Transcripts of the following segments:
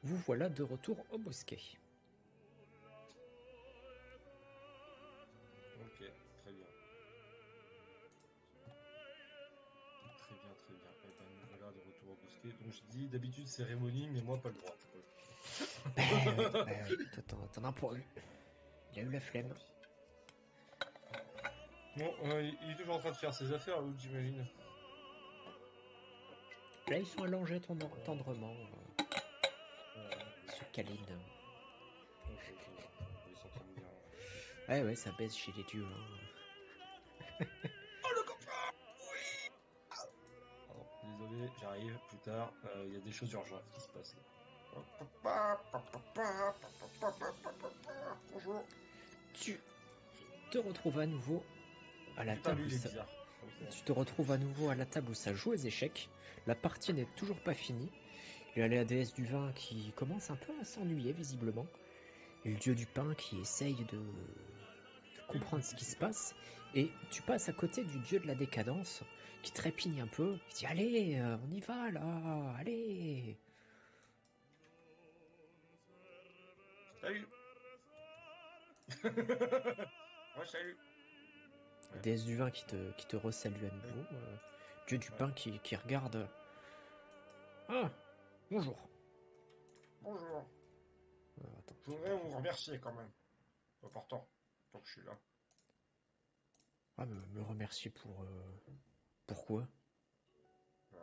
vous voilà de retour au bosquet. Ok, très bien. Très bien, très bien. Eh ben, nous voilà de retour au bosquet. Donc je dis d'habitude cérémonie, mais moi pas le droit. Bah oui, toi t'en as pas eu. Il a eu la Tant flemme. pis. Bon, il est toujours en train de faire ses affaires, l'autre, j'imagine. Là ils sont allongés tendrement, Ouais, se câlinent. ok, ok. Bon, ils s'entendent bien. Ouais, ça baisse chez les dieux. Oh, le copain! Oui! Pardon, désolé, j'arrive plus tard. Il y a des choses urgentes qui se passent là. Bonjour. Tu te retrouves à nouveau à la Putain, table lui, où il est ça... bizarre. Oui, c'est bon. Tu te retrouves à nouveau à la table où ça joue aux échecs. La partie n'est toujours pas finie. Il y a la déesse du vin qui commence un peu à s'ennuyer visiblement. Et le dieu du pain qui essaye de comprendre ce qui se passe. Et tu passes à côté du dieu de la décadence qui trépigne un peu. Il dit allez, on y va là, allez. Salut! Ouais, salut! La Ouais, déesse du vin qui te resalue à nouveau. Dieu du ouais. pain qui regarde. Ah, bonjour. Bonjour. Attends, Je voudrais vous remercier quand même. C'est important. Tant que je suis là. ah, me remercier pour... pourquoi? Euh,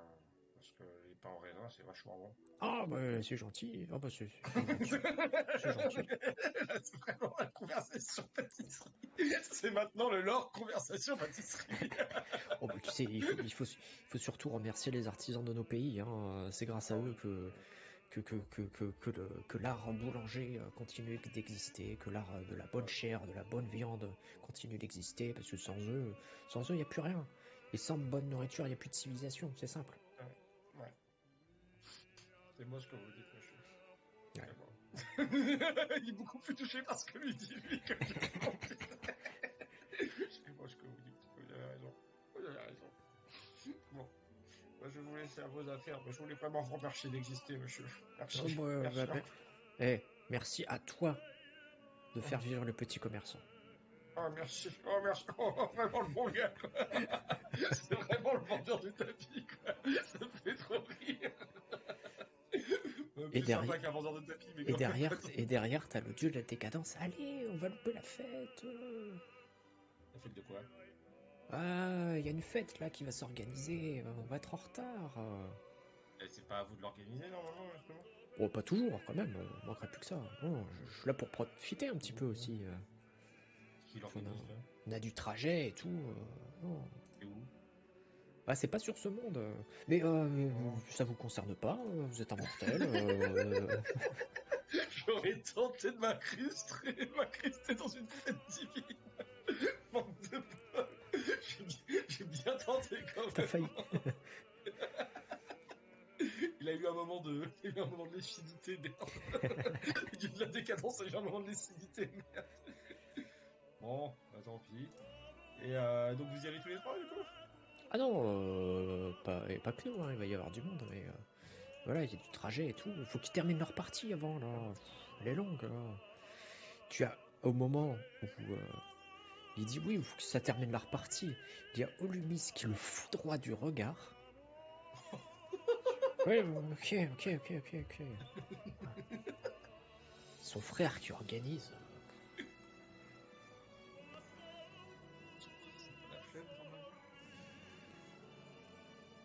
Parce que les pains au raisin, c'est vachement bon. Ah, bah c'est gentil. Ah, bah c'est gentil. C'est gentil. C'est vraiment la conversation pâtisserie. C'est maintenant le Lord conversation pâtisserie. Oh, bah, tu sais, il faut surtout remercier les artisans de nos pays. Hein. C'est grâce à Ah eux oui, que l'art boulanger continue d'exister, que l'art de la bonne ouais, chair, de la bonne viande continue d'exister, parce que sans eux, il n'y a plus rien. Et sans bonne nourriture, il n'y a plus de civilisation, c'est simple. ouais, ouais. C'est moi ce que vous dites, monsieur. Ouais. C'est moi. Il est beaucoup plus touché par ce que lui dit lui que moi. C'est moi ce que vous dites. Vous avez raison. Vous avez raison. Bon, bah, je vais vous laisser à vos affaires. Mais je voulais vraiment vous remercier d'exister, monsieur. Oh, Merci. bah, Merci encore. merci à toi de faire vivre le petit commerçant. Oh, merci. Oh, merci. Oh, vraiment le bon gars, quoi. C'est vraiment le vendeur du tapis, quoi. Ça me fait trop rire. Et Plus derrière, sympa qu'un vendeur de tapis, mais et quand même pas derrière, tant. et derrière, t'as le dieu de la décadence. Allez, on va louper la fête. La fête de quoi? Ah, il y a une fête là qui va s'organiser. On va être en retard. C'est pas à vous de l'organiser, normalement, justement. Bon, pas toujours, quand même. Manquerait plus que ça. Non, je suis là pour profiter un petit peu aussi. C'est qui Puis l'organise, là? on a du trajet et tout. Non. C'est où? Ah, c'est pas sur ce monde. Mais Oh. ça vous concerne pas. Vous êtes immortel. J'aurais tenté de m'incruster dans une fête divine. Manque de bol. J'ai bien tenté quand T'as même. failli. Il a eu un moment de lucidité, merde. Il y a eu de la décadence, il a eu un moment de lucidité, merde. Bon, bah tant pis. Et donc vous y allez tous les trois, du coup? Ah non, pas que nous. Hein, il va y avoir du monde. Mais voilà, il y a du trajet et tout. Il faut qu'ils terminent leur partie avant là. Elle est longue là. Tu as au moment où il dit oui, il faut que ça termine leur partie. Il y a Olumis qui le foudroie du regard. Oui, ok. Son frère qui organise. C'est pas la flemme quand même.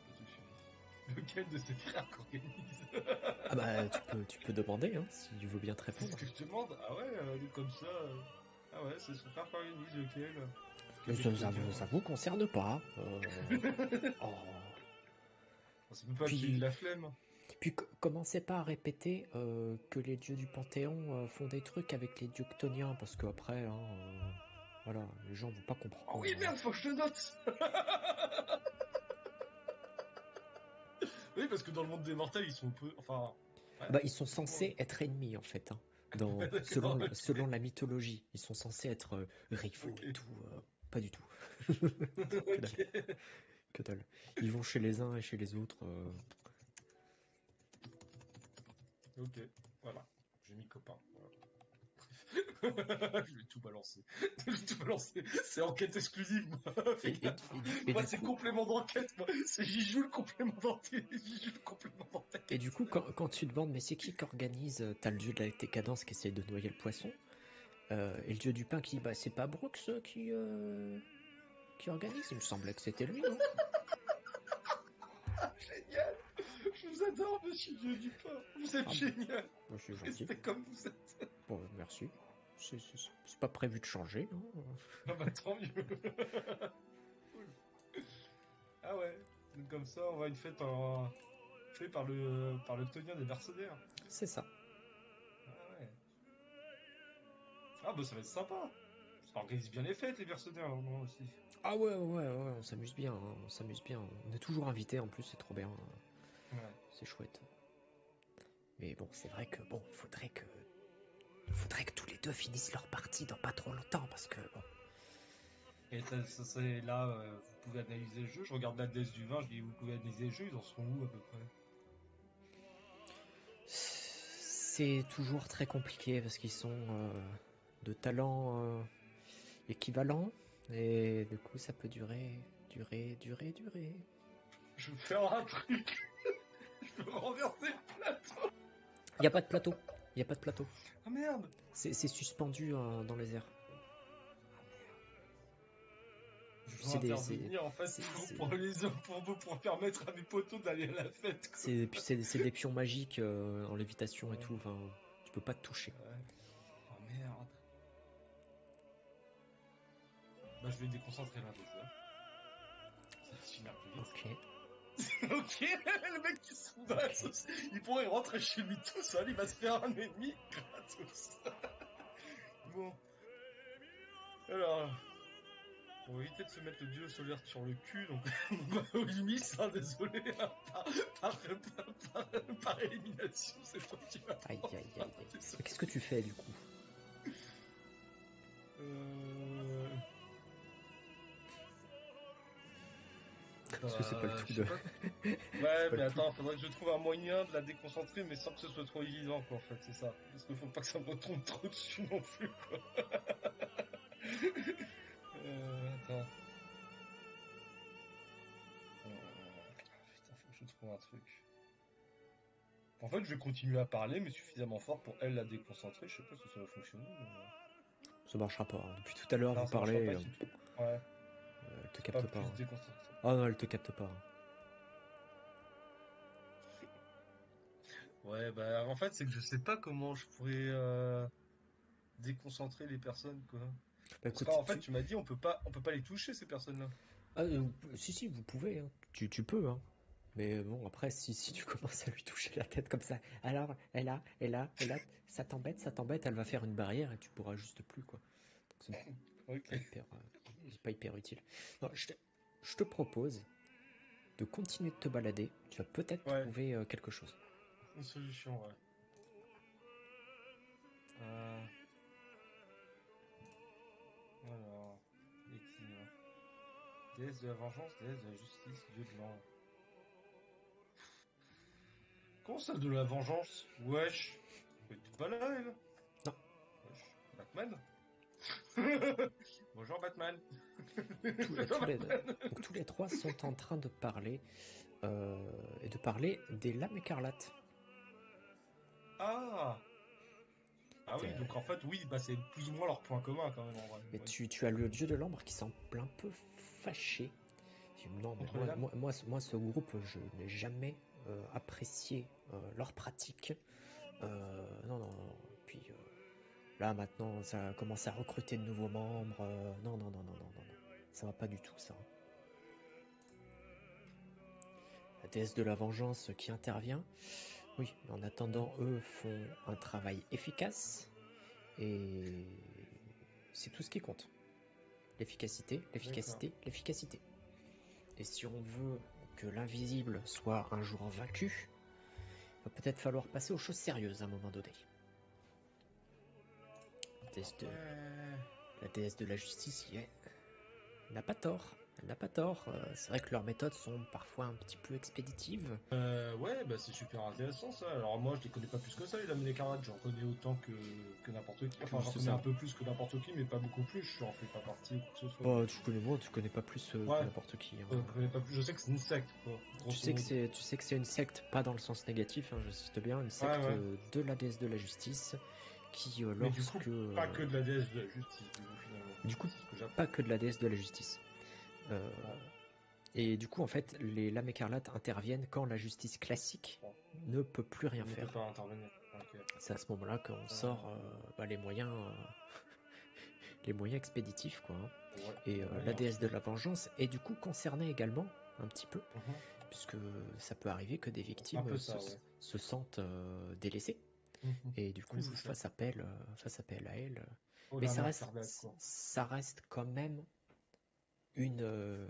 Qu'est-ce que tu fais? Lequel de ses frères qu'organise? Ah bah tu peux demander hein, s'il veut bien te C'est ce répondre. que je te demande. Ah ouais, comme ça. Ah ouais, c'est son frère qu'organise, lequel? Mais Lequel est le ça tien? vous concerne pas. Oh. C'est même pas qu'il ait Puis la flemme. commencez pas à répéter que les dieux du Panthéon font des trucs avec les dieux ctoniens parce qu'après voilà, les gens vont pas Oh oui, comprendre. Hein. merde, faut que je le note! Oui, parce que dans le monde des mortels, ils sont peu. Enfin. Ouais, Bah, ils sont effectivement. censés être ennemis en fait. Hein. Ouais, d'accord, Selon ok. la mythologie, ils sont censés être rivaux et Ok. tout. Pas du tout. Que dalle. Ok. Que dalle. Ils vont chez les uns et chez les autres. Ok, voilà. J'ai mis copain. Voilà. Je vais tout balancer. Je vais tout balancer. C'est enquête exclusive, moi. Fais gaffe. Et Moi, du c'est coup, complément d'enquête, moi. C'est j'y joue le complément d'enquête. J'y joue le complément et d'enquête. du coup quand tu demandes, mais c'est qui organise, t'as le dieu de la décadence qui essaye de noyer le poisson, et le dieu du pain qui dit, bah c'est pas Brooks qui organise, il me semblait que c'était lui, non? Génial. Je vous adore, monsieur Dieu du pain. Vous êtes Ah, génial. bah, c'est gentil. Restez comme vous êtes. Bon, merci. C'est pas prévu de changer, non? Ah bah, tant mieux. Cool. Ah ouais. Donc, comme ça, on va une fête fait par le tenir des mercenaires. C'est ça. Ah ouais. Ah bah, ça va être sympa. Ça organise bien les fêtes, les mercenaires, moi aussi. Ah ouais, on s'amuse bien, hein, on s'amuse bien. On est toujours invités en plus, c'est trop bien, Ouais. c'est chouette. Mais bon, c'est vrai que bon, faudrait que tous les deux finissent leur partie dans pas trop longtemps parce que bon, Et ça, c'est là, vous pouvez analyser le jeu. Je regarde la déesse du vin, je dis, vous pouvez analyser le jeu, ils en sont où à peu près? c'est toujours très compliqué parce qu'ils sont de talents équivalents et du coup ça peut durer. Je veux faire un truc. Je veux renverser le plateau. Il y a pas de plateau, il y a pas de plateau. Ah merde. C'est suspendu dans les airs. Ah merde. Je dois C'est des intervenir en fait c'est pour permettre à mes potos d'aller à la fête, quoi. c'est des pions magiques en lévitation et Ouais. tout. Enfin, tu peux pas te toucher. Ouais. Oh merde. Bah je vais déconcentrer l'un des joueurs. Ça va se finir plus vite. Ok. Ok, le mec qui se fout dans la Ok. sauce, il pourrait rentrer chez lui tout seul, il va se faire un ennemi gratos. Bon, alors, on va éviter de se mettre le dieu solaire sur le cul, donc au limite, hein, désolé, hein, par élimination, c'est toi qui vas Aïe, prendre. aïe, aïe, aïe. Désolé. Mais qu'est-ce que tu fais du coup? Euh... Parce que c'est pas le Bah, tout je sais de. pas. C'est Ouais, pas mais le tout. attends, faudrait que je trouve un moyen de la déconcentrer, mais sans que ce soit trop évident, quoi, en fait, c'est ça. Parce qu'il faut pas que ça me retombe trop dessus non plus, quoi. Attends. Putain, faut que je trouve un truc. En fait, je vais continuer à parler, mais suffisamment fort pour elle la déconcentrer. Je sais pas si ça va fonctionner. Ça marchera pas, hein. Depuis tout à l'heure, vous Non, ça marchera parlez, pas du tout. Ouais, elle te c'est pas capte pas, plus hein. déconcentré. Ah non, elle te capte pas, hein. Ouais, bah en fait, c'est que je sais pas comment je pourrais déconcentrer les personnes, quoi. Bah Parce écoute, qu'en fait, tu m'as dit, on peut pas les toucher, ces personnes-là. ah, si, vous pouvez, hein. Tu peux, hein. Mais bon, après, si tu commences à lui toucher la tête comme ça, alors, ça t'embête, elle va faire une barrière et tu pourras juste plus, quoi. Donc Ok. c'est pas hyper utile. Non, je te propose de continuer de te balader. Tu vas peut-être Ouais, trouver quelque chose. une solution, ouais. Euh, alors, équilibre. Déesse de la vengeance, déesse de la justice, dieu de l'an. Comment ça, de la vengeance? Wesh. Elle était pas là, elle. Non, Wesh. Batman? Bonjour, Batman. Bonjour, tous les, Batman. donc tous les trois sont en train de parler et de parler des lames écarlates. Ah! Ah oui, Euh, donc en fait, oui, bah c'est plus ou moins leur point commun quand même en vrai. Mais Ouais. tu as le dieu de l'ombre qui semble un peu fâché. Il dit, non, mais Contre les lames? moi, ce groupe, je n'ai jamais apprécié leur pratique. Non. Puis là, maintenant, ça commence à recruter de nouveaux membres. Non. Ça va pas du tout, ça. La déesse de la vengeance qui intervient. Oui, en attendant, eux font un travail efficace. Et c'est tout ce qui compte. L'efficacité, D'accord. l'efficacité, l'efficacité. Et si on veut que l'invisible soit un jour vaincu, il va peut-être falloir passer aux choses sérieuses à un moment donné. La déesse de, Ouais. la, déesse de la justice y est. N'a pas tort. Elle n'a pas tort. C'est vrai que leurs méthodes sont parfois un petit peu expéditives. Ouais, bah c'est super intéressant ça. Alors moi, je les connais pas plus que ça, les Dames Écarlates. J'en connais autant que n'importe qui. Enfin, j'en C'est connais un ça. peu plus que n'importe qui, mais pas beaucoup plus. Je n'en fais pas partie ou quoi que ce soit. Bah, Donc, tu connais pas plus que ouais, n'importe qui, hein. je connais pas plus. Je sais que c'est une secte, quoi, grosso modo. Tu sais que c'est une secte, pas dans le sens négatif, hein, je cite bien, une Ouais, secte ouais. de la déesse de la justice, qui Mais du coup, lorsque... pas que de la déesse de la justice, du coup, finalement. du coup, C'est ce que j'apprends. pas que de la déesse de la justice. Euh, Ouais, et du coup, en fait, les lames écarlates interviennent quand la justice classique bon. ne peut plus rien Il ne peut faire. pas intervenir. Ok. C'est à ce moment-là qu'on sort les moyens expéditifs, quoi, hein. Ouais, Et la moyen déesse de la expéditif. vengeance est du coup concernée également, un petit peu, Mhm. puisque ça peut arriver que des Un victimes peu ça, ouais. se sentent délaissées, Mhm. et du coup Oui, c'est ça. fassent appel à elle. Oh, Mais la main écarlate, quoi. ça reste quand même une, euh,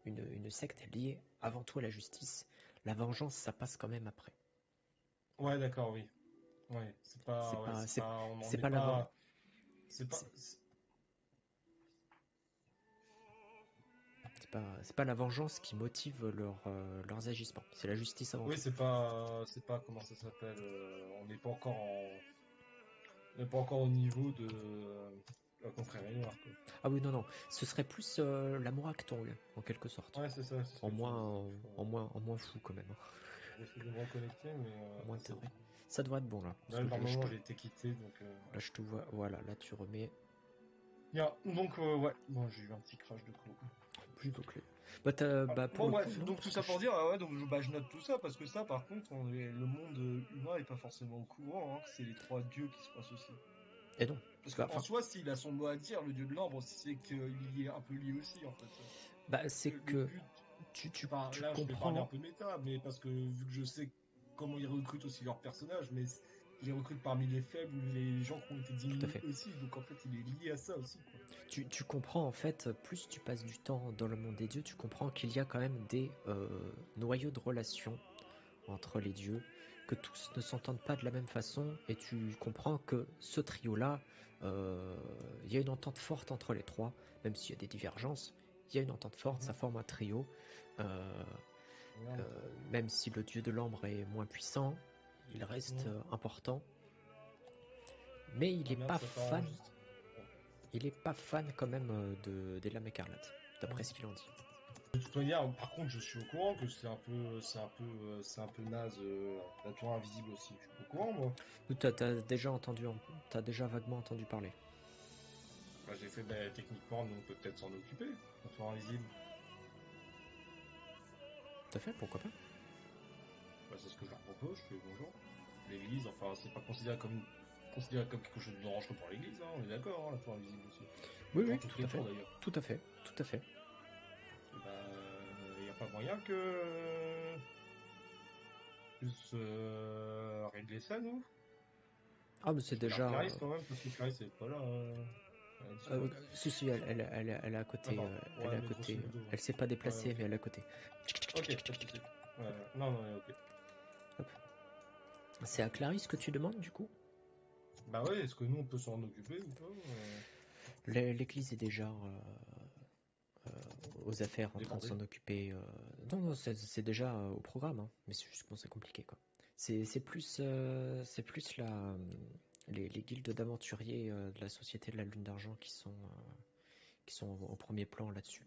une secte liée avant tout à la justice. La vengeance, ça passe quand même après. Ouais, d'accord, oui. Ouais, on n'en C'est est pas la ven- pas, c'est pas, c'est c'est pas la vengeance qui motive leurs agissements. C'est la justice avant oui, tout. c'est pas, comment ça s'appelle, on n'est pas encore au niveau de la confrérie noire, quoi. Ah oui, non, non, ce serait plus l'amour Actong, en quelque sorte. Ouais, c'est ça, c'est ce que tu disais. En moins fou quand même, hein. J'essaie de me reconnecter, mais En moins ça taré. c'est. Ça devrait être bon là, parce Là, que normalement, j'ai été quitté, donc. là je te vois, voilà, là tu remets Bien, donc, ouais, bon, j'ai eu un petit crash de coup. plutôt clé. Ah, Bah pour bon, le coup, bref, non, donc tout parce que ça pour dire, ah ouais, donc bah, je note tout ça parce que ça, par contre, le monde humain est pas forcément au courant, hein, que c'est les trois dieux qui se associent. Et non. Parce Bah, qu'en enfin, soi, s'il a son mot à dire, le dieu de l'ambre, c'est qu'il y est un peu lié aussi, en fait. bah Parce c'est que le que but, tu enfin, là, je vais parler un comprends. peu méta, mais parce que vu que je sais comment ils recrutent aussi leurs personnages, mais ils les recrutent parmi les faibles ou les gens qui ont été Tout à diminués fait. aussi, donc en fait, il est lié à ça aussi, quoi. Tu comprends en fait, plus tu passes du temps dans le monde des dieux, tu comprends qu'il y a quand même des noyaux de relations entre les dieux, que tous ne s'entendent pas de la même façon, et tu comprends que ce trio-là, il y a une entente forte entre les trois, même s'il y a des divergences, il y a une entente forte, ça Mhm. forme un trio. euh, Merde. Même si le dieu de l'ambre est moins puissant, il reste Mhm. important, mais Ah merde, ça part enregistré. il est pas fan quand même des lames écarlates, d'après ce qu'il en dit. De toute manière, par contre, je suis au courant que c'est un peu naze, la tour invisible aussi. Je suis au courant, moi. T'as déjà vaguement entendu parler. Bah, j'ai fait, bah, techniquement, nous, on peut peut-être s'en occuper, la tour invisible. Tout à fait, pourquoi pas. Bah, c'est ce que je leur propose, je fais bonjour. L'église, enfin, c'est pas considéré comme quelque chose de dangereux pour l'église, hein, on est d'accord, hein, la tour invisible aussi. Oui, Pour oui, toutes tout les à fait, tours, d'ailleurs. tout à fait, tout à fait. Et bah, y a pas moyen que puisse régler ça, nous? Ah, mais c'est Je regarde déjà. Clarisse quand même, parce que Clarisse, elle est pas là, elle a disparu. Si, si, elle est à côté. Enfin, Elle est ouais, à mais grosso côté. modo, ouais. Elle s'est pas Ouais, déplacée, ok. mais elle est à côté. Ok, pas de soucis. Ouais, non, non, ouais, ok. Hop. C'est à Clarisse que tu demandes, du coup. Bah ouais, est-ce que nous, on peut s'en occuper ou pas L'église est déjà aux affaires en train de Débordé. s'en occuper. Non, non, c'est déjà au programme, hein, mais c'est juste bon, c'est compliqué, quoi. C'est plus les guildes d'aventuriers de la Société de la Lune d'Argent qui sont au premier plan là-dessus.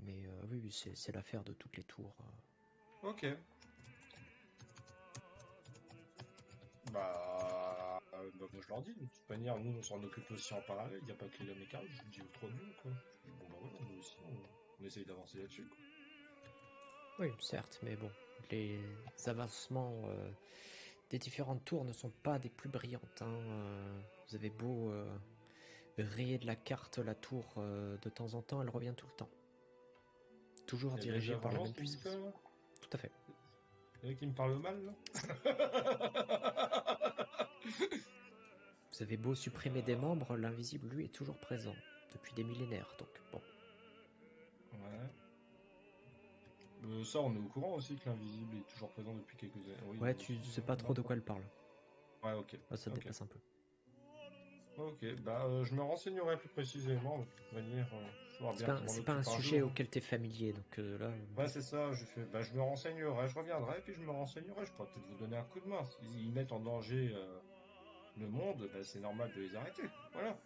Mais oui, oui, c'est l'affaire de toutes les tours. Ok. Bah, moi je leur dis, de toute manière, nous on s'en occupe aussi en parallèle, il n'y a pas que les lames je dis aux trois dieux, quoi. Je dis, bon bah voilà, nous aussi, on essaye d'avancer là-dessus, quoi. Oui, certes, mais bon, les avancements des différentes tours ne sont pas des plus brillantes, hein. Vous avez beau rayer de la carte la tour de temps en temps, elle revient tout le temps. Toujours C'est la déesse de dirigée la par la vengeance même qui me dit ça, puissance. là? Tout à fait. C'est elle qui me parle mal, là? Vous avez beau supprimer des membres, l'invisible, lui, est toujours présent, depuis des millénaires, donc bon. Ouais. Ça, on est au courant aussi que l'invisible est toujours présent depuis quelques années. Oui, Ouais, nous tu aussi, sais hein, pas trop de maintenant. quoi elle parle. Ouais, ok. Ah, ça Ok. dépasse un peu. Ok, je me renseignerai plus précisément. De toute manière, faudra bien que je m'en C'est pas un occupe un sujet jour. auquel t'es familier, donc là... Ouais, c'est ça, je me renseignerai, je reviendrai, puis je me renseignerai, je pourrais peut-être vous donner un coup de main. S'ils mettent en danger le monde, c'est normal de les arrêter. Voilà.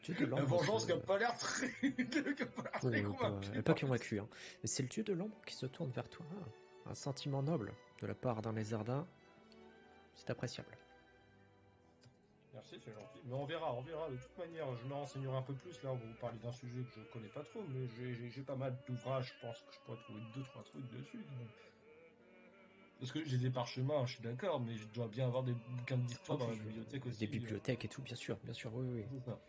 Dieu de La l'ombre se... vengeance qui a pas l'air très, qui a pas l'air très convaincue pas par tout ça. convaincu, hein. Mais c'est le dieu de l'ombre qui se tourne vers toi. Un sentiment noble de la part d'un lézardin, c'est appréciable. Merci, c'est gentil. Mais on verra. De toute manière, je me renseignerai un peu plus. Là, on va vous parler d'un sujet que je connais pas trop, mais j'ai pas mal d'ouvrages, je pense que je pourrais trouver deux, trois trucs dessus. Parce que j'ai des parchemins, je suis d'accord, mais je dois bien avoir des bouquins Oh d'histoire dans la oui, bibliothèque des aussi. bibliothèques et tout, bien sûr, oui, oui. C'est ça.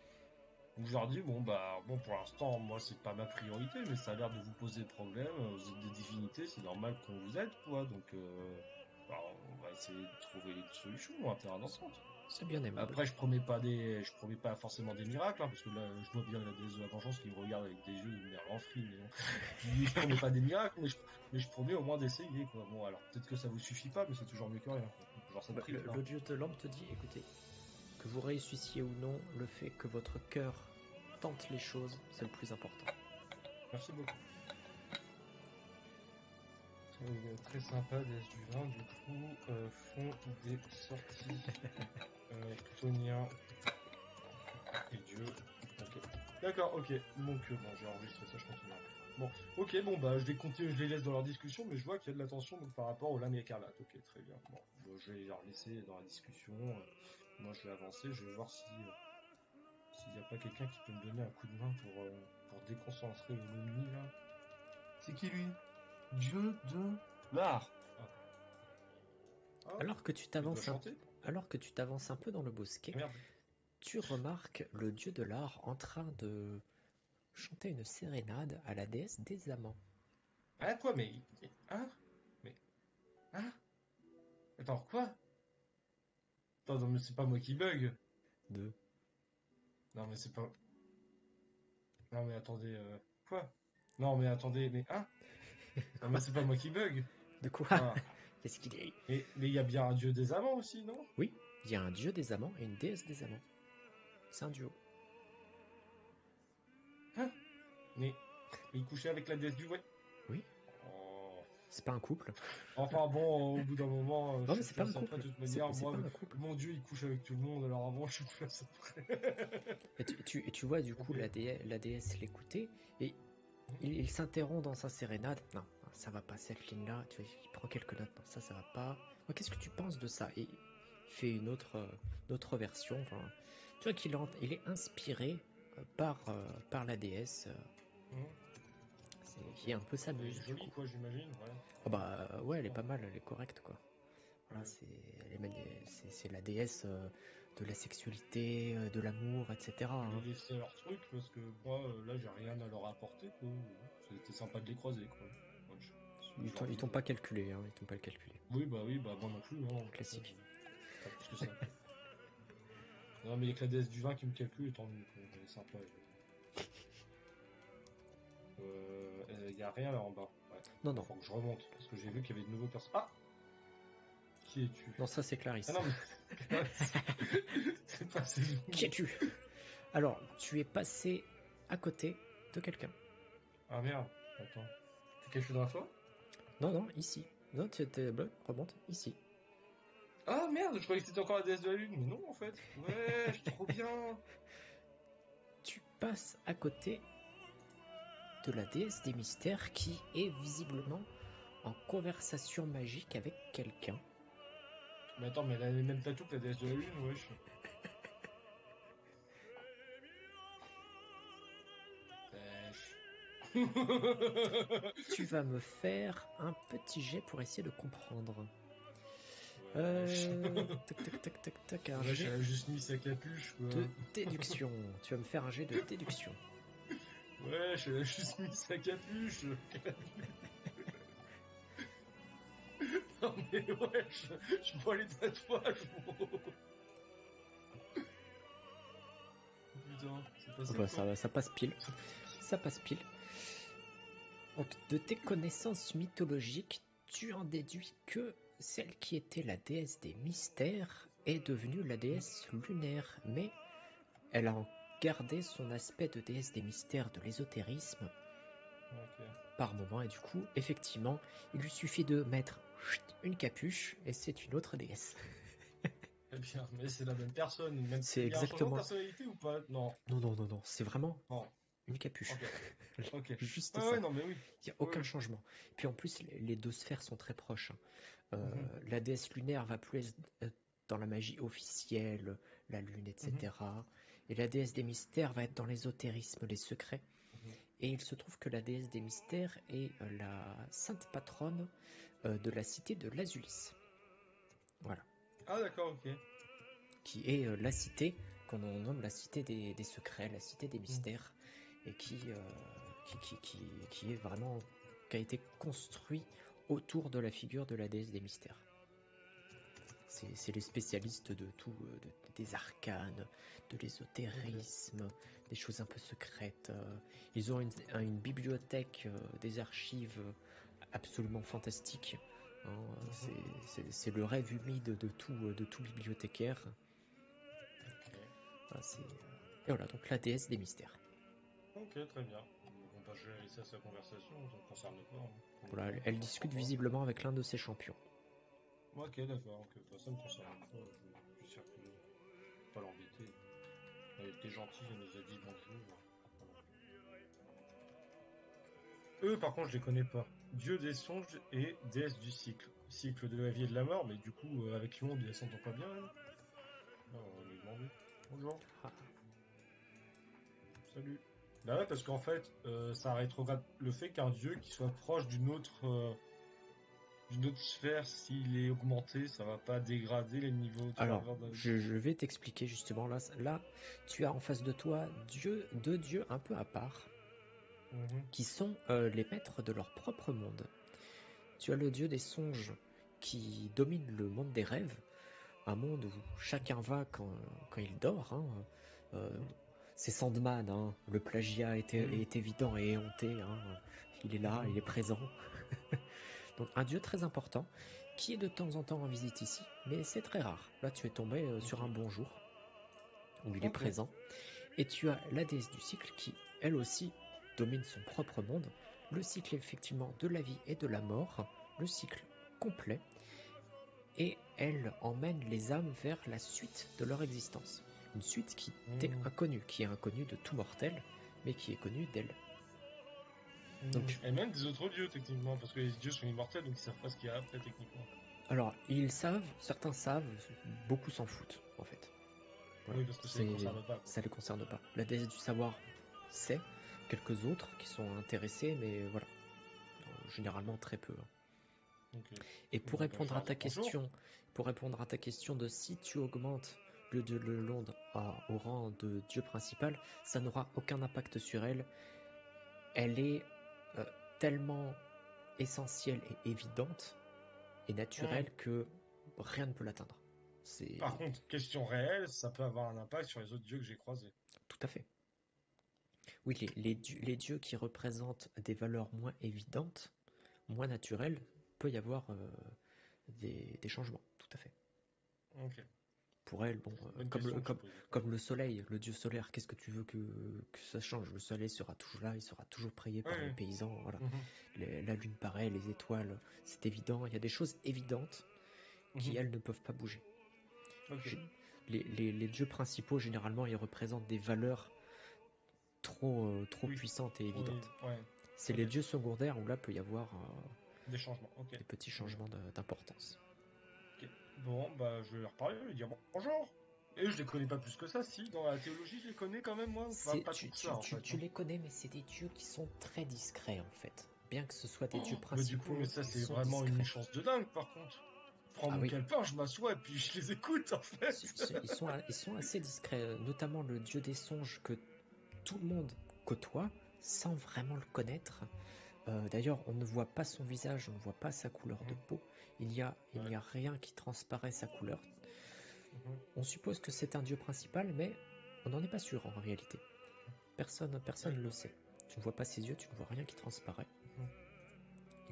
Donc je leur dis, bon, pour l'instant, moi, c'est pas ma priorité, mais ça a l'air de vous poser problème. Vous êtes des divinités, c'est normal qu'on vous aide, quoi. Donc, on va essayer de trouver une solution, un terrain d'entente. C'est bien aimable. Après, je promets pas forcément des miracles, hein, parce que là, je vois bien la déesse de la vengeance qui me regarde avec des yeux de merlan-frit, mais bon. Je promets pas des miracles, mais je promets au moins d'essayer, quoi. Bon, alors, peut-être que ça vous suffit pas, mais c'est toujours mieux que rien, quoi. Genre cette prime, là. Le dieu de l'ombre te dit, écoutez, que vous réussissiez ou non, le fait que votre cœur tente les choses, c'est le plus important. Merci beaucoup. Très sympa, déesse du vin, du coup, font des sorties. Tonia et Dieu. Ok. D'accord, ok. Donc, bon, j'ai enregistré ça, je continue après. Bon, ok, je vais compter, je les laisse dans leur discussion, mais je vois qu'il y a de l'attention donc, par rapport aux lames écarlates. Ok, très bien. Bon, je vais les laisser dans la discussion. Moi, je vais avancer, je vais voir si s'il n'y a pas quelqu'un qui peut me donner un coup de main pour déconcentrer l'ennemi, là. C'est qui, lui? Dieu de l'art. Ah, Alors que tu il doit t'avances chanter? un peu dans le bosquet, Ah, merde. tu remarques le dieu de l'art en train de chanter une sérénade à la déesse des amants. Ah, quoi, mais... Hein? Mais... Hein? Attends, quoi? Attends, non, mais c'est pas moi qui bug. De Non, mais c'est pas... Non, mais attendez, quoi? Non, mais attendez, mais... Hein? Non, mais c'est pas moi qui bug. De quoi? Ah. Qu'est-ce qu'il est? Mais il y a bien un dieu des amants aussi, non? Oui, il y a un dieu des amants et une déesse des amants. C'est un duo. Hein? Mais... Mais il couchait avec la déesse du... Ouais. Oui, Oh. c'est pas un couple. Enfin bon, au bout d'un moment, Non, je mais suis c'est plus pas à un ça près couple. de toute manière. C'est Moi, pas un couple. mon dieu, il couche avec tout le monde, alors avant, je suis plus à ça près. Et tu vois, du coup, Ok. la déesse l'écouter et il s'interrompt dans sa sérénade. Non, ça va pas cette ligne-là. Tu vois, il prend quelques notes. Non, ça va pas. Oh, qu'est-ce que tu penses de ça? Et il fait une autre version. Enfin, tu vois il est inspiré par la déesse, Mhm. qui est un peu sa Elle muse, est du jolie, coup. quoi, j'imagine, ouais. Oh bah ouais, elle est Forcément. pas mal, elle est correcte, quoi. Voilà, Ouais. c'est la déesse de la sexualité, de l'amour, etc., Les hein. laisser leur truc parce que moi là j'ai rien à leur apporter quoi. C'était sympa de les croiser quoi. Ouais, je leur Ils dis t'ont pas calculé, hein, ils t'ont pas calculé. oui bah moi non plus hein, ça, Classique. pas plus que ça quoi. Non mais avec la déesse du vin qui me calcule tant mieux quoi. Elle est sympa. Y a rien là en bas. Ouais. Non, Bon, non, faut que je remonte parce que j'ai vu qu'il y avait de nouveaux personnes. Ah, qui es-tu? non, ça c'est Ah Clarisse. non mais c'est passé Qui d'où? es-tu? Alors, tu es passé à côté de quelqu'un. Ah merde. Attends. T'es caché dans la forêt? Non, non, ici. Non, tu étais... remonte, ici. Ah merde, je croyais que c'était encore la déesse de la lune, mais non en fait. Ouais, je suis trop bien. Tu passes à côté de la déesse des mystères qui est visiblement en conversation magique avec quelqu'un. Mais attends, mais elle a les mêmes tatous que la déesse de la lune, wesh. Wesh. Tu vas me faire un petit jet pour essayer de comprendre. Wesh. Tac, tac, tac, tac, tac, un Wesh, jet elle a juste mis sa capuche, quoi. de déduction. Tu vas me faire un jet de déduction. Wesh, elle a juste mis sa capuche. Non mais wesh, je vois les tatouages, bro. Putain, c'est passé Enfin, quand? ça passe pile. Ça passe pile. Donc, de tes connaissances mythologiques, tu en déduis que celle qui était la déesse des mystères est devenue la déesse lunaire, mais elle a gardé son aspect de déesse des mystères, de l'ésotérisme Ok. par moment, et du coup, effectivement, il lui suffit de mettre une capuche et c'est une autre déesse. Très bien, mais c'est la même personne. Même... C'est Il y a un changement de exactement... personnalité ou pas? Non. Non, c'est vraiment Non. une capuche. Ok. Ok. Juste Ouais, ça. ouais, non, mais oui. Il n'y a Oui, aucun oui. changement. Puis en plus, les deux sphères sont très proches. Mhm, La déesse lunaire va plus être dans la magie officielle, la lune, mhm, etc. Et la déesse des mystères va être dans l'ésotérisme, les secrets. mhm. Et il se trouve que la déesse des mystères est la sainte patronne de la cité de Lazulis. Voilà. Ah, d'accord, ok. Qui est la cité qu'on nomme la cité des secrets, la cité des Mhm. mystères, et qui est vraiment, qui a été construit autour de la figure de la déesse des mystères. C'est les spécialistes de tout, des arcanes, de Ok. l'ésotérisme, des choses un peu secrètes. Ils ont une bibliothèque, des archives absolument fantastique. Hein, Mhm. c'est le rêve humide de tout bibliothécaire. Ok. Et voilà, donc la déesse des mystères. Ok, très bien. Bon, bah, je vais laisser à sa conversation, ça ne me concerne pas, hein. Pour le Voilà, coup, elle ça ne discute pas. visiblement avec l'un de ses champions. Ok, d'accord, ok, bah, ça me concerne pas, je suis sûr que pas l'embêter. Elle était gentille, elle nous a dit bonjour. Voilà. Eux, par contre, je les connais pas. Dieu des songes et déesse du cycle. Cycle de la vie et de la mort, mais du coup, avec Lyon, elle s'entend pas bien, elle. Ah, on va lui demander. Bonjour, Ah, salut. Bah ouais, parce qu'en fait, ça rétrograde le fait qu'un dieu qui soit proche d'une autre sphère, s'il est augmenté, ça va pas dégrader les niveaux de alors, ferveur d'un. je vais t'expliquer justement. Là, tu as en face de toi deux dieux un peu à part, Mhm. qui sont les maîtres de leur propre monde. Tu as le dieu des songes qui domine le monde des rêves, un monde où chacun va quand il dort. Hein. Euh, Mhm. c'est Sandman, hein. Le plagiat Oui. est évident et éhonté. Hein. Il est là, Mhm. il est présent. Donc un dieu très important qui est de temps en temps en visite ici, mais c'est très rare. Là, tu es tombé sur un Ok. bon jour où il est Ok. présent. Et tu as la déesse du cycle qui, elle aussi, domine son propre monde. Le cycle effectivement de la vie et de la mort, le cycle complet, et elle emmène les âmes vers la suite de leur existence. Une suite Mhm. qui est inconnue de tout mortel, mais qui est connue d'elle. Mhm. Donc, Et même des autres dieux, techniquement, parce que les dieux sont immortels, donc ils savent pas ce qu'il y a après, techniquement. alors, ils savent, certains savent, beaucoup s'en foutent, en fait. Voilà, Oui, parce que ça les concerne pas, quoi. ça les concerne pas. La déesse du savoir sait, quelques autres qui sont intéressés, mais voilà, généralement très peu. Hein. Ok. Et pour Bon, bah, je répondre à leur dis ta bonjour. question, de si tu augmentes le dieu de Londres au rang de dieu principal, ça n'aura aucun impact sur elle. Elle est euh, tellement essentielle et évidente et Mhm. naturelle que rien ne peut l'atteindre. C'est Par contre, question réelle, ça peut avoir un impact sur les autres dieux que j'ai croisés. tout à fait. Oui, les dieux qui représentent des valeurs moins évidentes, moins naturelles, peut y avoir des changements, tout à fait. Ok. Pour elle, bon, Bonne question que je posais. comme le soleil, le dieu solaire, qu'est-ce que tu veux que ça change? Le soleil sera toujours là, il sera toujours prié Oui, par les oui. paysans, voilà. Mhm. La lune pareil, les étoiles, c'est évident. Il y a des choses évidentes qui, Mhm. elles, ne peuvent pas bouger. Ok. Les dieux principaux, généralement, ils représentent des valeurs trop Oui. puissantes et Trop. évidentes. Ouais. C'est Ok. les dieux secondaires où là peut y avoir Des changements. Ok. des petits Très bien. changements d'importance. Ok. Bon, bah, je vais leur parler, je vais lui dire bonjour. Et je les connais pas plus que ça, si. Dans la théologie, je les connais quand même, moi. Enfin, pas tant que ça, en fait, Tu hein. les connais, mais c'est des dieux qui sont très discrets en fait. Bien que ce soit des dieux Oh, bah, du coup, mais principaux, ça, ils c'est sont vraiment une discrets. chance de dingue, par contre. Je prends Ah mon oui, calepin, je m'assois et puis je les écoute, en fait. ils sont assez discrets, notamment le dieu des songes que tout le monde côtoie sans vraiment le connaître. D'ailleurs, on ne voit pas son visage, on ne voit pas sa couleur de Mhm. peau. Il Ouais. n'y a rien qui transparaît sa couleur. Mhm. On suppose que c'est un dieu principal, mais on n'en est pas sûr en réalité. Personne ne le D'accord. sait. Tu ne vois pas ses yeux, tu ne vois rien qui transparaît. Mhm.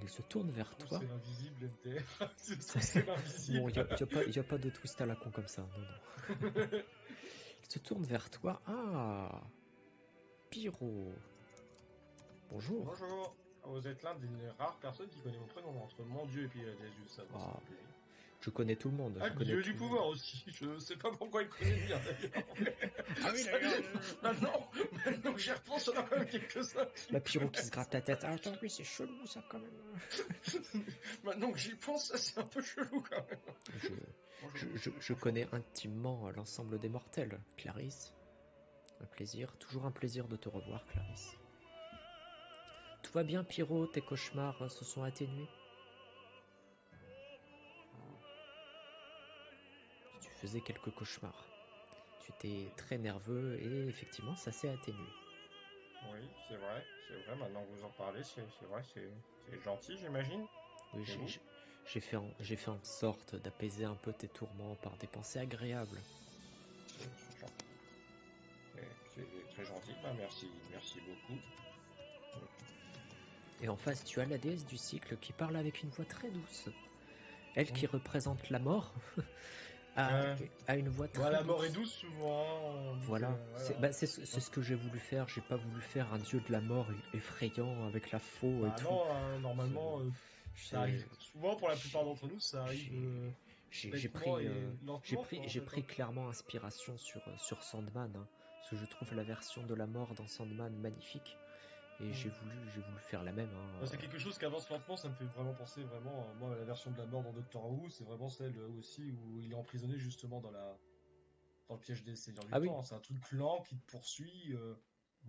Il se tourne vers Trouve toi. c'est l'invisible MTR. Ça, C'est l'invisible. bon, y a pas de twist à la con comme ça. Non, non. Il se tourne vers toi. Ah, Pyro. Bonjour. Bonjour. Vous êtes l'un des rares personnes qui connaît mon prénom entre mon dieu et puis la déesse du savoir, ça Ah, fait plaisir. je connais tout le monde. Ah, Je le connais dieu tout du le monde. pouvoir aussi. Je sais pas pourquoi il connaît bien d'ailleurs. Ah oui, d'ailleurs. Maintenant que j'y repense, il y en a quand même quelques-uns. La Pyro qui se gratte la tête. Ah, attends, oui, c'est chelou ça quand même. Maintenant que j'y pense, ça c'est un peu chelou quand même. Je connais intimement l'ensemble des mortels. Clarisse, un plaisir. Toujours un plaisir de te revoir, Clarisse. Tout va bien, Pyro? Tes cauchemars se sont atténués? Tu faisais quelques cauchemars. Tu étais très nerveux et effectivement, ça s'est atténué. Oui, c'est vrai. Maintenant que vous en parlez, c'est vrai, c'est gentil, j'imagine. Oui, Et vous? j'ai fait en sorte d'apaiser un peu tes tourments par des pensées agréables. C'est gentil. C'est très gentil. Bah, merci beaucoup. Et en face, tu as la déesse du cycle qui parle avec une voix très douce. Elle qui représente la mort a une voix très Bah, la douce. mort est douce souvent. Voilà, voilà. c'est ce que j'ai voulu faire. J'ai pas voulu faire un dieu de la mort effrayant avec la faux et Bah tout. non, hein, normalement, ça arrive souvent pour la plupart d'entre nous, ça arrive J'ai bêtement pris, et lentement, quoi, en j'ai fait, pris hein. clairement inspiration sur Sandman, hein, parce que je trouve la version de la mort dans Sandman magnifique, et j'ai voulu faire la même. Hein, Bah, c'est quelque chose qui avance lentement, ça me fait vraiment penser vraiment, moi, la version de la mort dans Doctor Who, c'est vraiment celle aussi où il est emprisonné justement dans le piège des Seigneurs du Ah oui, Temps, hein. C'est un truc lent qui te poursuit,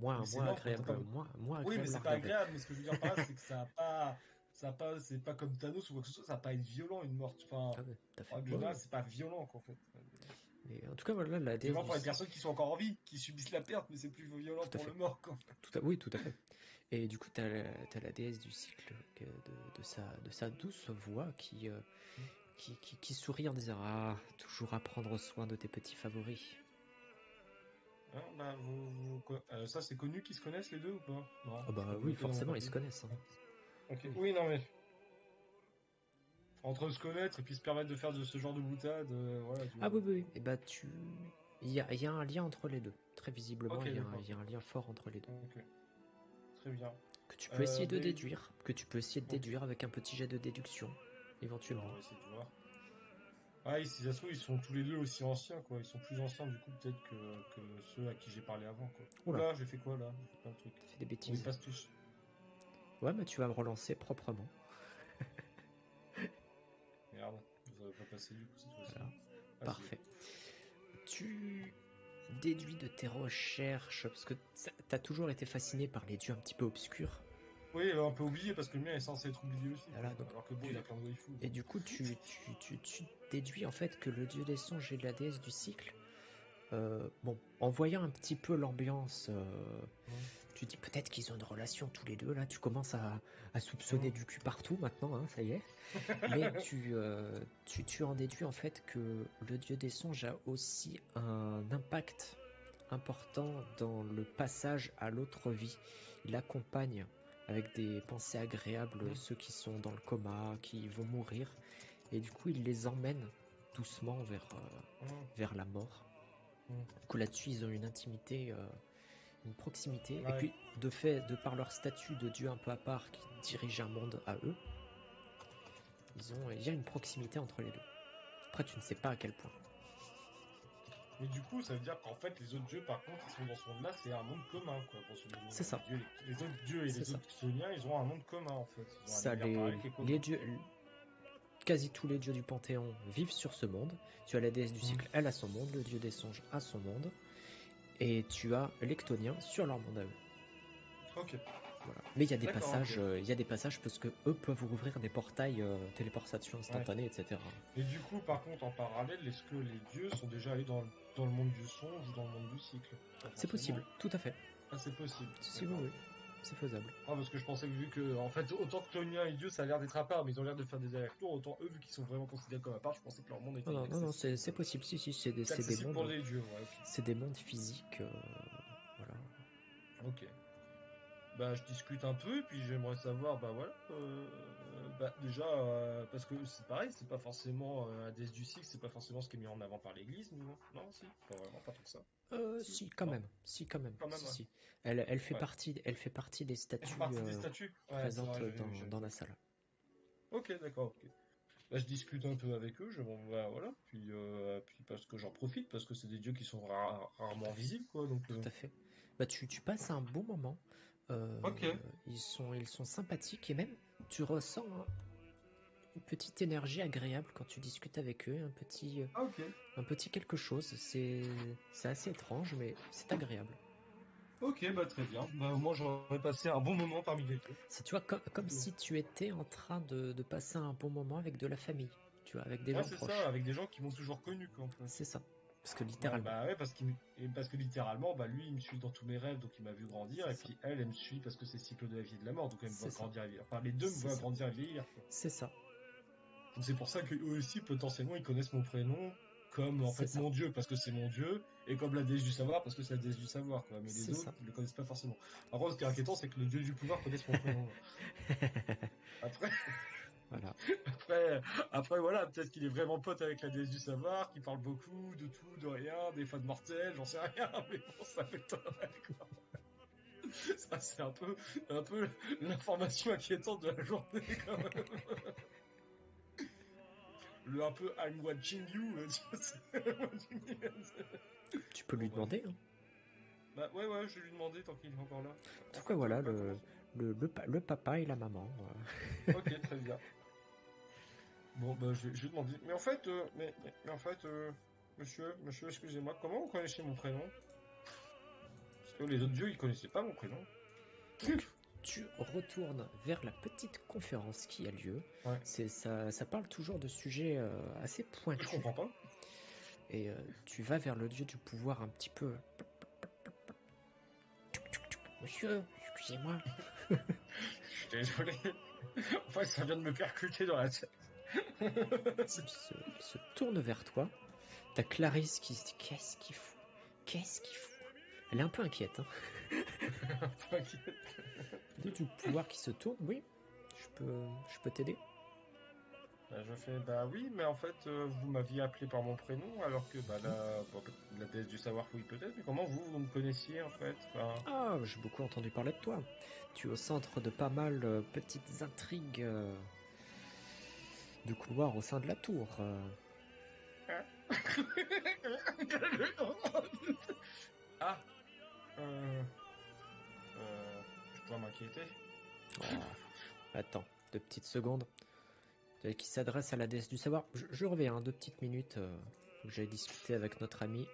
mais c'est moins lent, quoi. T'as pas... agréable, moins Oui, mais agréable à c'est pas regarder. agréable, mais ce que je veux dire par là, c'est que c'est pas comme Thanos ou quoi que ce soit, ça va pas être violent une mort. Enfin, Ah ouais, tout à en fait. règle Ouais, générale, ouais. c'est pas violent, quoi, en fait. Mais en tout cas, voilà, la C'est déesse violent du pour les cycle. personnes qui sont encore en vie, qui subissent la perte, mais c'est plus violent Tout à pour fait. le mort, quoi. Oui, tout à fait. Et du coup, t'as la déesse du cycle de sa douce voix qui sourit en disant ah, toujours à prendre soin de tes petits favoris. Hein, bah, ça, c'est connu qu'ils se connaissent les deux ou pas? Non, Ah c'est bah pas oui, noté dans mon forcément, ils se papier. connaissent. Hein. Ok. Oui. Oui, non, mais entre se connaître et puis se permettre de faire de ce genre de boutade, voilà, tu Ah vois. oui, oui, oui. Et bah il y a un lien entre les deux. Très visiblement, Ok, d'accord. il y a un lien fort entre les deux. Ok, très bien. Que tu peux essayer de Mais déduire. Que tu peux essayer de ok, déduire avec un petit jet de déduction, alors éventuellement. on va essayer de voir. Ah, si ça se trouve, ils sont tous les deux aussi anciens, quoi. Ils sont plus anciens, du coup, peut-être que ceux à qui j'ai parlé avant, quoi. Oula, Oula, j'ai fait quoi, là? J'ai fait plein de trucs. fais des Bon, ils bêtises. passent tous. Ouais, mais tu vas me relancer proprement. Merde, vous aurez pas passé, du coup, cette fois-ci. Voilà, Ah, si. parfait. Tu déduis de tes recherches, parce que t'as toujours été fasciné par les dieux un petit peu obscurs. Oui, un peu oublié, parce que le mien est censé être oublié aussi, quoi. Voilà, donc, Alors que bon, il a plein de waifus, et donc. du coup, tu déduis en fait que le dieu des songes et la déesse du cycle, bon, en voyant un petit peu l'ambiance, tu dis peut-être qu'ils ont une relation tous les deux, là, tu commences à soupçonner du cul partout maintenant, hein, ça y est. Mais tu en déduis en fait que le dieu des songes a aussi un impact important dans le passage à l'autre vie. Il accompagne avec des pensées agréables ceux qui sont dans le coma, qui vont mourir, et du coup il les emmène doucement vers la mort. Du coup là-dessus ils ont une intimité, une proximité, et Ouais. puis de par leur statut de dieu un peu à part qui dirige un monde à eux, il y a une proximité entre les deux. Après tu ne sais pas à quel point. Mais du coup, ça veut dire qu'en fait, les autres dieux, par contre, ils sont dans ce monde-là, c'est un monde commun, quoi, grosso modo. C'est ça, Les autres dieux et c'est les ça. autres xoniens, ils ont un monde commun, en fait. Ils ont un Ça, univers parallèle qui est commun. les dieux, quasi tous les dieux du Panthéon vivent sur ce monde. Tu as la déesse du cycle, elle a son monde, le dieu des songes a son monde, et tu as les Chtoniens sur leur monde à eux. Ok. Voilà. Mais D'accord, ok. il y a des passages parce que eux peuvent ouvrir des portails, téléportation Ouais. instantanée, etc. Et du coup, par contre, en parallèle, est-ce que les dieux sont déjà allés dans le monde du songe ou dans le monde du cycle? Pas C'est possible, forcément. tout à fait. Ah, c'est possible. Si, oui, D'accord, oui, ok. c'est faisable. Ah, parce que je pensais que vu que, en fait, autant que Tonia et Dieu, ça a l'air d'être à part, mais ils ont l'air de faire des allers-retours, autant eux, vu qu'ils sont vraiment considérés comme à part, je pensais que leur monde était Non, non, non, non, inaccessible. c'est possible. Si, si, C'est accessible pour les dieux, ouais, ok. c'est des mondes physiques, voilà. Ok. bah, je discute un peu, puis j'aimerais savoir, bah voilà, bah, déjà, parce que c'est pareil, c'est pas forcément la déesse du cycle, c'est pas forcément ce qui est mis en avant par l'Église, non, non, si, pas vraiment, pas tout ça. Si, Si, quand non, même. Si, quand même. quand même, Si, ouais. si. Ouais. Elle fait partie des Elle fait statues partie des statues? Ouais, c'est présentes vrai, j'avais vu, j'avais dans vu. la salle. Ok, d'accord, ok. Bah, je discute un peu avec eux, bon, bah, voilà, puis parce que j'en profite, parce que c'est des dieux qui sont Tout à rarement fait. visibles, quoi, donc, Tout à fait. Bah, tu passes un bon moment. Euh, ok, ils sont sympathiques et même tu ressens une petite énergie agréable quand tu discutes avec eux, ah, ok. un petit quelque chose. C'est assez étrange, mais c'est agréable. Ok, bah très bien. Bah, au moins, j'aurais passé un bon moment parmi les dieux. C'est, tu vois, comme Plutôt. si tu étais en train de passer un bon moment avec de la famille, tu vois, avec des Ouais, gens c'est ça, proches. avec des gens qui m'ont toujours connu, quoi, en fait. C'est ça. Parce que Ouais, littéralement, bah ouais, parce que littéralement, bah lui, il me suit dans tous mes rêves, donc il m'a vu grandir, c'est et ça. puis elle me suit parce que c'est le cycle de la vie et de la mort, donc elle me C'est voit ça. grandir et vieillir. Enfin, les deux me C'est voient ça. grandir et vieillir, quoi. C'est ça. Donc c'est pour ça que eux aussi, potentiellement, ils connaissent mon prénom comme, en C'est fait, ça. mon dieu, parce que c'est mon dieu, et comme la déesse du savoir, parce que c'est la déesse du savoir, quoi. Mais les C'est autres, ça. ils le connaissent pas forcément. Par contre, ce qui est inquiétant, c'est que le dieu du pouvoir connaisse mon prénom. Après, Voilà. Après, voilà, peut-être qu'il est vraiment pote avec la déesse du savoir, qu'il parle beaucoup de tout, de rien, des fois de mortels, j'en sais rien, mais bon, ça m'étonnerait, quoi. Ça, c'est un peu l'information inquiétante de la journée, quand même. Un peu I'm watching you, Tu peux Bon, lui bref. demander, hein. Bah, ouais, ouais, je vais lui demander tant qu'il est encore là. En En tout cas, fait, voilà, bah, comment ça? le papa et la maman. Ok, très bien. Bon, bah, je vais demander. Mais en fait, mais en fait, monsieur, excusez-moi, comment vous connaissez mon prénom? Parce que les autres dieux, ils connaissaient pas mon prénom. Donc, tu retournes vers la petite conférence qui a lieu. Ouais. Ça parle toujours de sujets assez Je pointus. comprends pas. Et tu vas vers le dieu du pouvoir un petit peu. Monsieur, excusez-moi. Je suis désolé. En fait, ça vient de me percuter dans la tête. Il se tourne vers toi. T'as Clarisse qui se dit qu'est-ce qu'il fout? Qu'est-ce qu'il fout? Elle est un peu inquiète. Hein. T'inquiète. Le dieu du pouvoir qui se tourne. Oui, je peux t'aider. Bah, je fais, bah oui, mais en fait, vous m'aviez appelé par mon prénom, alors que bah, Hmm. la déesse du savoir, oui, peut-être, mais comment vous me connaissiez, en fait? Enfin, Ah, j'ai beaucoup entendu parler de toi. Tu es au centre de pas mal petites intrigues de couloirs au sein de la tour. Ah, euh, je dois m'inquiéter. Oh, attends, 2 petites secondes. Qui s'adresse à la déesse du savoir. Je reviens, hein, 2 petites minutes. Faut que j'aille discuter avec notre ami.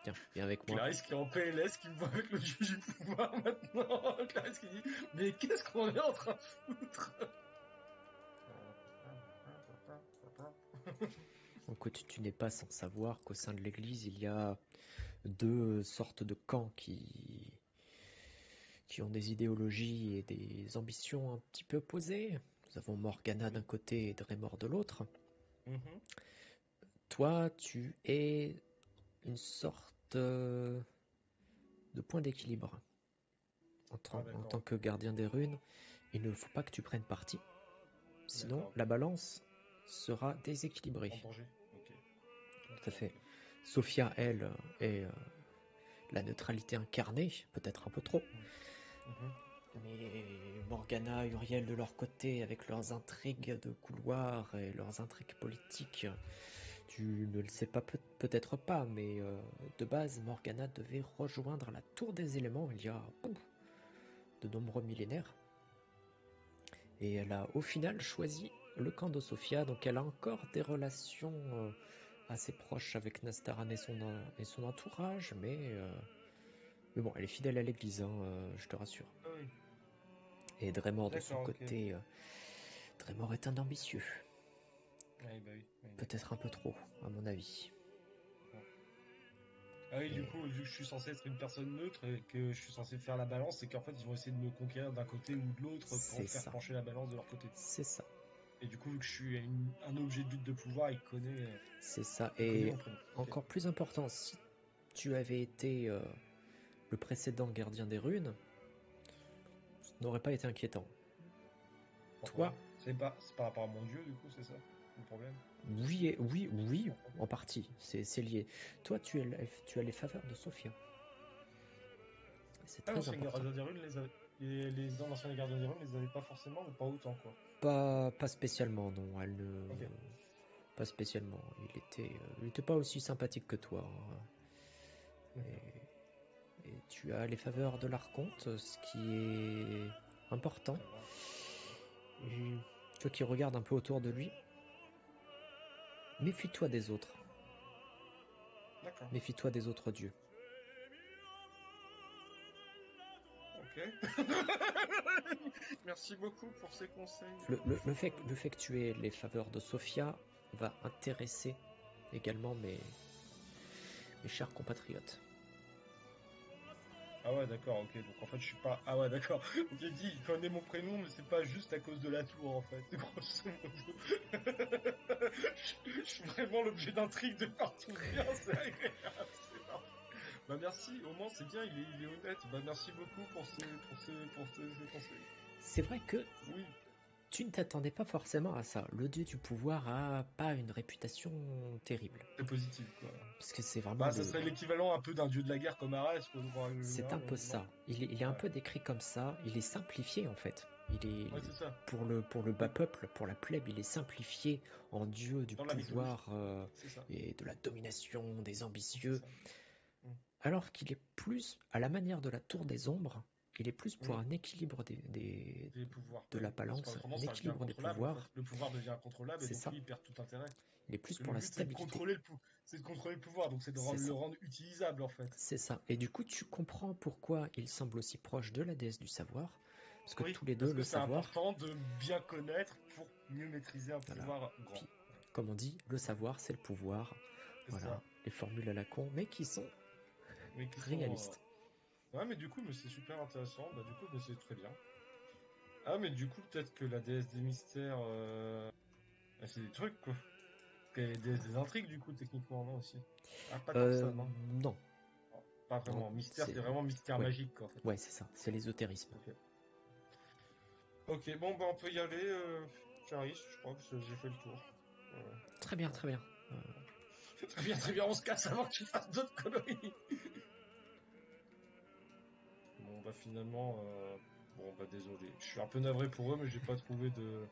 Tiens, viens avec moi. Clarisse qui est en PLS, qui me voit avec le dieu du pouvoir maintenant. Clarisse qui dit, mais qu'est-ce qu'on est en train de foutre? Écoute, tu n'es pas sans savoir qu'au sein de l'Église, il y a deux sortes de camps qui ont des idéologies et des ambitions un petit peu opposées. Nous avons Morgana d'un Oui. côté et Dremor de l'autre. Mhm. Toi, tu es une sorte de point d'équilibre. Ah, En d'accord, tant ok. que gardien des runes, il ne faut pas que tu prennes parti. Sinon, D'accord, la ok. balance sera déséquilibrée. En danger? Ok. Tout à D'accord, fait. ok. Sophia, elle, est la neutralité incarnée, peut-être un peu trop. Mm. Mhm. Mais Morgana, Uriel de leur côté, avec leurs intrigues de couloir et leurs intrigues politiques, tu ne le sais pas peut-être pas, mais de base, Morgana devait rejoindre la Tour des Éléments il y a de nombreux millénaires. Et elle a au final choisi le camp de Sophia, donc elle a encore des relations assez proches avec Nastaran et son entourage, mais bon, elle est fidèle à l'église, hein, je te rassure. Ah oui. Et Dremor de son D'accord, ok. côté, Dremor est un ambitieux. Oui, bah oui, oui, d'accord. Peut-être un peu trop, à mon avis. Mm. Ah oui, du Mais coup, vu que je suis censé être une personne neutre et que je suis censé faire la balance, c'est qu'en fait, ils vont essayer de me conquérir d'un côté ou de l'autre pour c'est faire ça, pencher la balance de leur côté. c'est ça, Et du coup, vu que je suis un objet de lutte de pouvoir, c'est ça. il connaît Et mon prénom. Ok. encore plus important, si tu avais été le précédent gardien des runes, n'aurait pas été inquiétant. Pourquoi? Toi, C'est par rapport à mon dieu, du coup, c'est ça le problème? oui, en partie, c'est lié. Toi, tu as les faveurs de Sophia. C'est Ah, très l'ancien important. gardien des runes, l'ancien gardien des runes les avait pas forcément, ou pas autant, quoi. Pas spécialement, non. Elle ne, Ok. pas spécialement. Il était pas aussi sympathique que toi, hein. Ok. Et tu as les faveurs de l'archonte, ce qui est important. Très bien. Et toi qui regardes un peu autour de lui, méfie-toi des autres. D'accord. Méfie-toi des autres dieux. Ok. Merci beaucoup pour ces conseils. Le fait que tu aies les faveurs de Sophia va intéresser également mes chers compatriotes. Ah ouais, d'accord, ok. Donc en fait, je suis pas. Ah ouais, d'accord. Ok, dit, il connaît mon prénom, mais c'est pas juste à cause de la tour, en fait. Grosso modo. Je suis vraiment l'objet d'intrigue de partout bien, c'est agréable, c'est parfait. Bah merci, au moins c'est bien, il est honnête. Bah merci beaucoup pour ces conseils. C'est vrai que Oui, tu ne t'attendais pas forcément à ça. Le dieu du pouvoir a pas une réputation terrible. c'est positif, quoi. Parce que c'est vraiment Bah ça serait l'équivalent un peu d'un dieu de la guerre comme Arès, quoi, donc en règle c'est un générale, peu non? ça. Il est un Ouais, peu décrit comme ça. Il est simplifié en fait. Il est ouais c'est ça. pour le bas peuple, pour la plèbe, il est simplifié en dieu du Dans la mythologie, pouvoir c'est ça. et de la domination, des C'est ambitieux. ça. Mm. Alors qu'il est plus à la manière de la tour des ombres. Il est plus pour Oui, un équilibre des pouvoirs, de bah la oui. Parce balance, qu'autrement, un ça devient équilibre des incontrôlable, en fait. pouvoirs. Le pouvoir devient incontrôlable et C'est donc ça. lui, il perd tout intérêt. Il est Parce plus que pour le la but, c'est de stabilité. contrôler le pouvoir, donc c'est de C'est le ça. rendre utilisable, en fait. C'est ça. Et du coup, tu comprends pourquoi il semble aussi proche de la déesse du savoir. Parce que Oui, tous les deux, parce que le c'est savoir, important de bien connaître pour mieux maîtriser un voilà. pouvoir grand. Puis, comme on dit, le savoir, c'est le pouvoir. C'est Voilà. ça. Les formules à la con, mais qui sont Mais qui sont... réalistes. Ouais, mais du coup, mais c'est super intéressant. Bah, du coup, mais c'est très bien. Ah, mais du coup, peut-être que la déesse des mystères... bah, c'est des trucs, quoi. Des intrigues, du coup, techniquement, non, aussi. Ah, pas tant que ça, non. Non. Non, pas Non, vraiment. Mystère, c'est. c'est vraiment mystère Ouais. magique, quoi, en fait. Ouais, c'est ça. C'est l'ésotérisme. Ok. Ok, bon, bah, on peut y aller, Charis, je crois que j'ai fait le tour. Très bien, Ouais. très bien. Très bien, on se casse avant que tu fasses d'autres conneries. Bon, bah, finalement, bon, bah, désolé. Je suis un peu navré pour eux, mais j'ai pas trouvé de...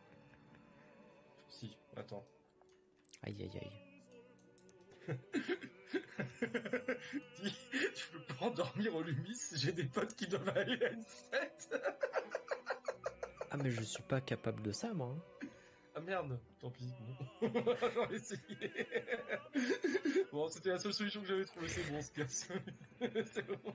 Si, attends. Aïe, aïe, aïe. Tu peux pas endormir au Lumis, j'ai des potes qui doivent aller à une fête. Ah, mais je suis pas capable de ça, moi, hein. Ah merde, tant pis, bon. J'aurais essayé. Bon, c'était la seule solution que j'avais trouvée, c'est bon, on se casse. C'est bon.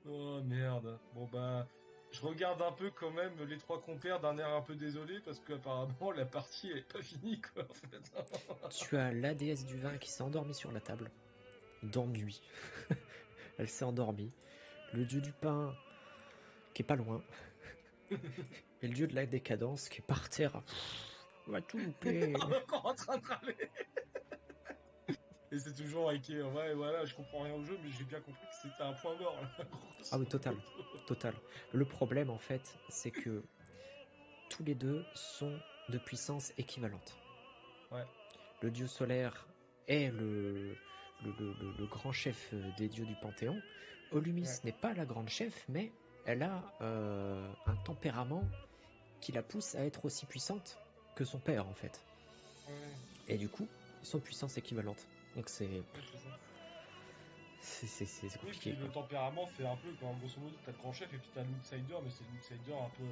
Oh merde. Bon bah, je regarde un peu quand même les trois compères d'un air un peu désolé parce qu'apparemment la partie est pas finie quoi en fait. Tu as la déesse du vin qui s'est endormie sur la table. D'ennui. Elle s'est endormie. Le dieu du pain qui est pas loin. Et le dieu de la décadence qui est par terre. On va tout louper. Encore en train de râler. Et c'est toujours avec ouais voilà, je comprends rien au jeu mais j'ai bien compris que c'était un point mort là. Ah Grosso oui, total. modo. Total. Le problème, en fait, c'est que tous les deux sont de puissance équivalente. Ouais, Le dieu solaire est le grand chef des dieux du Panthéon. Olumis ouais. n'est pas la grande chef, mais elle a un tempérament qui la pousse à être aussi puissante que son père, en fait. Ouais, Et du coup, ils sont de puissance équivalente. Donc ouais, c'est ça. c'est Oui, compliqué, puis le quoi. tempérament fait un peu, quand grosso modo, t'as le grand chef et puis t'as l'outsider, mais c'est l'outsider un peu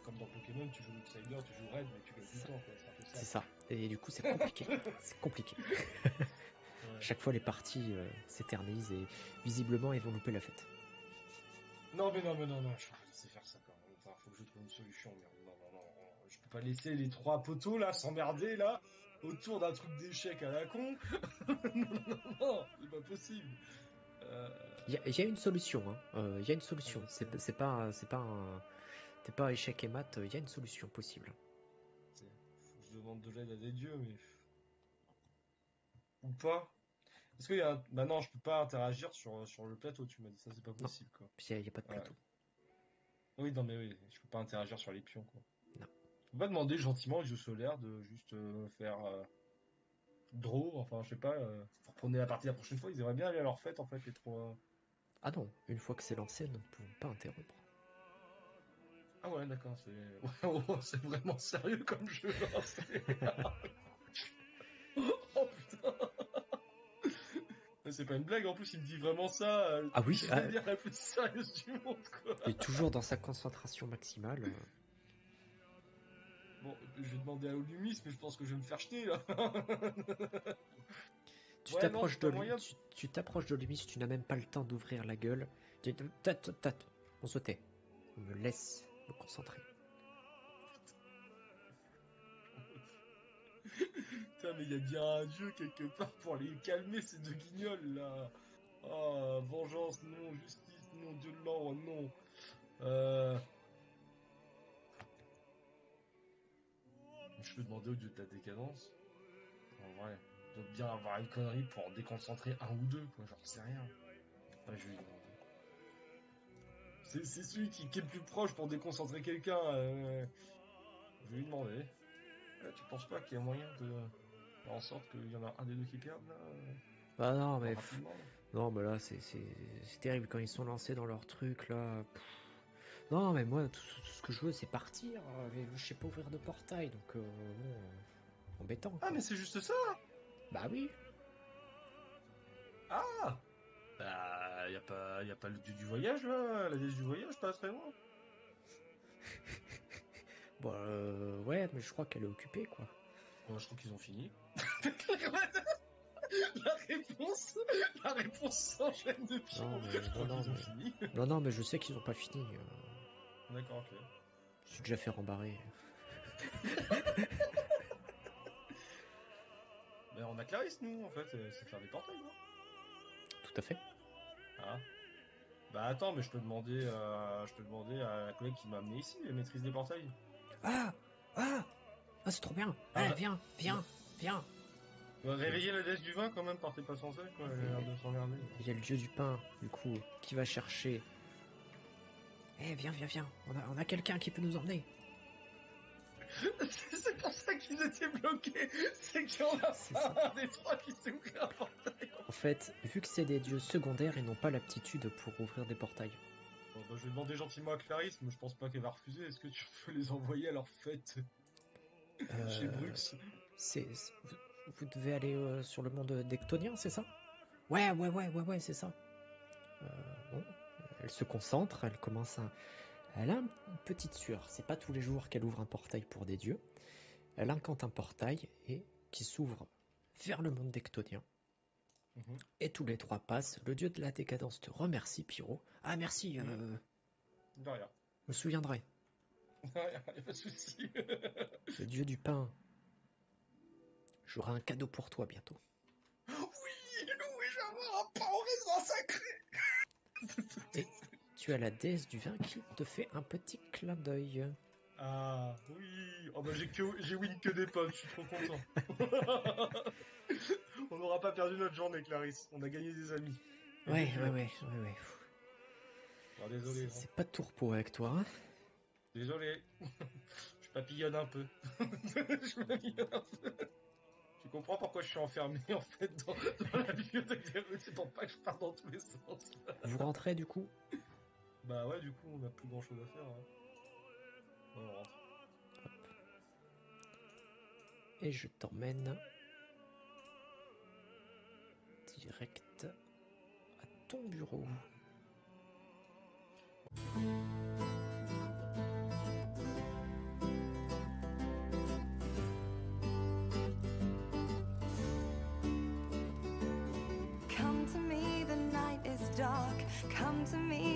comme dans Pokémon, tu joues l'outsider, tu joues Red, mais tu gagnes tout le temps, quoi, c'est un peu ça. C'est ça. Et du coup, c'est compliqué. C'est compliqué. Ouais. Chaque fois, les parties s'éternisent et visiblement, ils vont louper la fête. Non, mais non, mais non, non, je peux pas laisser faire ça quand même. Enfin, faut que je trouve une solution, mais non, non, non, je peux pas laisser les trois poteaux là s'emmerder là autour d'un truc d'échec à la con. Non, non, non, c'est pas possible. Euh... Il y a une solution, hein. Il y a une ouais, solution. je sais. C'est pas un. T'es pas échec et mat, il y a une solution possible. Faut que je demande de l'aide à des dieux, mais ou pas. Est-ce qu'il y a un... Bah non, je peux pas interagir sur le plateau, tu m'as dit ça, c'est pas Non, possible, quoi. puis il n'y a pas de Ouais. plateau. Oui, non, mais oui, je peux pas interagir sur les pions, quoi. Non. Je peux pas demander gentiment aux jeux solaires de juste faire draw, enfin, je sais pas, pour prendre la partie la prochaine fois, ils aimeraient bien aller à leur fête, en fait, les trois. Ah non, une fois que c'est lancé, nous ne pouvons pas interrompre. Ah ouais, d'accord, c'est c'est vraiment sérieux comme jeu, hein, Oh putain, c'est pas une blague, en plus, il me dit vraiment ça, Ah oui, d'une manière la plus sérieuse du monde, quoi. il est toujours dans sa concentration maximale. Bon, je vais demander à Olumis, mais je pense que je vais me faire jeter, là. Tu Ouais, non, t'approches c'est de pas lui, moyen. tu t'approches de lui, tu n'as même pas le temps d'ouvrir la gueule. Tat, on se tait. On me laisse me concentrer. Putain, mais il y a bien un dieu quelque part pour les calmer, ces deux guignols, là. Ah, vengeance, non, justice, non, dieu de l'or, non. Euh... Je peux demander au dieu de la décadence. En vrai, il doit bien avoir une connerie pour en déconcentrer un ou deux, quoi, j'en sais rien. Ouais, je vais lui demander. C'est celui qui est le plus proche pour déconcentrer quelqu'un. Je vais lui demander. Tu penses pas qu'il y a moyen de faire en sorte qu'il y en a un des deux qui perde, là, Ah non, mais rapidement? non, mais là c'est terrible quand ils sont lancés dans leur truc là. Non, mais moi tout ce que je veux c'est partir. Mais je sais pas ouvrir de portail, donc bon, embêtant Ah, quoi. mais c'est juste ça! Bah oui. Ah! Bah, y a pas le dieu du voyage, là, la déesse du voyage, pas très loin. Bon, ouais, mais je crois qu'elle est occupée quoi. Je crois qu'ils ont fini. La réponse, la réponse s'enchaîne de Non, pion. mais Je crois qu'ils ont fini. non, mais je sais qu'ils ont pas fini. D'accord, ok. Je suis déjà fait rembarrer. Mais on a Clarisse, nous, en fait, c'est faire des portails, non? Tout à fait. Ah. Bah attends, mais je peux demander à la collègue qui m'a amené ici, maîtrise des portails. Ah, ah, ah, c'est trop bien. Ah, Allez, viens, viens, viens. réveiller la déesse du vin quand même, partez pas sans elle, quoi. Elle a l'air de s'emmerder. Il y a le dieu du pain, du coup, qui va chercher. Eh, viens, viens, viens. On a quelqu'un qui peut nous emmener. C'est pour ça qu'ils étaient bloqués. C'est qu'il y en a C'est pas ça. un des trois qui s'est ouvert un portail. En fait, vu que c'est des dieux secondaires, ils n'ont pas l'aptitude pour ouvrir des portails. Bon, bah, je vais demander gentiment à Clarisse, mais je pense pas qu'elle va refuser. Est-ce que tu peux les envoyer à leur fête chez Brux? Vous devez aller sur le monde dectonien, c'est ça? Ouais, c'est ça. Euh, bon, elle se concentre, elle commence à... Elle a une petite sueur. C'est pas tous les jours qu'elle ouvre un portail pour des dieux. Elle incante un portail et qui s'ouvre vers le monde dectonien. Mhm. Et tous les trois passent. Le dieu de la décadence te remercie, Pyro. Ah merci, De rien. je me souviendrai. De rien, y a pas de souci. Le dieu du pain. J'aurai un cadeau pour toi bientôt. Oui, oui, je vais avoir un pain au raisin sacré. Et tu as la déesse du vin qui te fait un petit clin d'œil. Ah, oui. Oh bah j'ai win que des pommes, je suis trop content. On n'aura pas perdu notre journée, Clarisse. On a gagné des amis. Et des Ouais. dieux. Alors, désolé, hein. C'est pas de tout repos avec toi, hein. Désolé. Je papillonne un peu. Je papillonne un peu. Tu comprends pourquoi je suis enfermé en fait dans la bibliothèque des rues, c'est pour pas que je parte dans tous les sens. Vous rentrez du coup? Bah ouais, du coup, on a plus grand chose à faire. Hein. On rentre. Et je t'emmène direct à ton bureau. Come to me, the night is dark. Come to me,